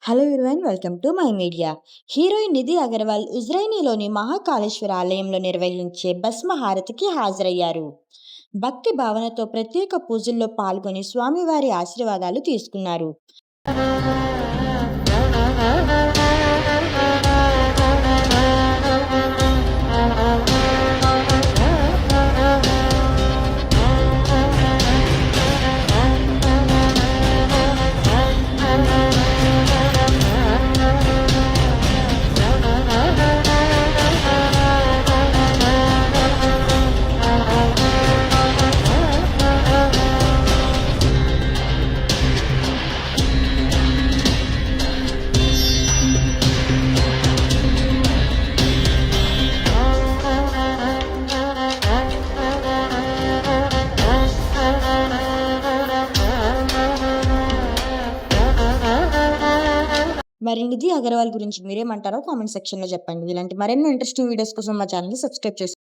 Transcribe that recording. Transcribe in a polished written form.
Hello everyone, welcome to my media. Heroine Nidhi Agarwal ఉజ్జయినిలోని మహాకాళేశ్వర ఆలయంలో నిర్వహించే భస్మ హారతికి హాజరయ్యారు. భక్తి భావనతో ప్రత్యేక పూజల్లో పాల్గొని స్వామివారి ఆశీర్వాదాలు తీసుకున్నారు. మరి నిధి అగర్వాల్ గురించి మీరేమంటారో కామెంట్ సెక్షన్లో చెప్పండి. ఇలాంటి మరెన్నో ఇంట్రెస్టింగ్ వీడియోస్ కోసం మా ఛానల్ని సబ్స్క్రైబ్ చేసుకోండి.